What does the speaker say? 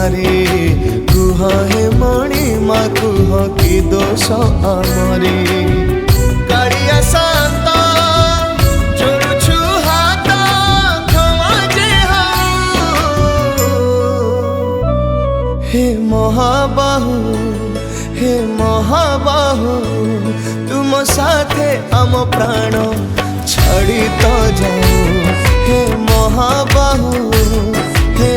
तुम्हारे कुह हे मणि मा कुह कि दोष आमरे कालिया शांत जोड़ुछु हाथ क्षमा जे हे महाबाहु तुम साथे आम प्राण छाड़ी तो जाओ हे महाबाहु हे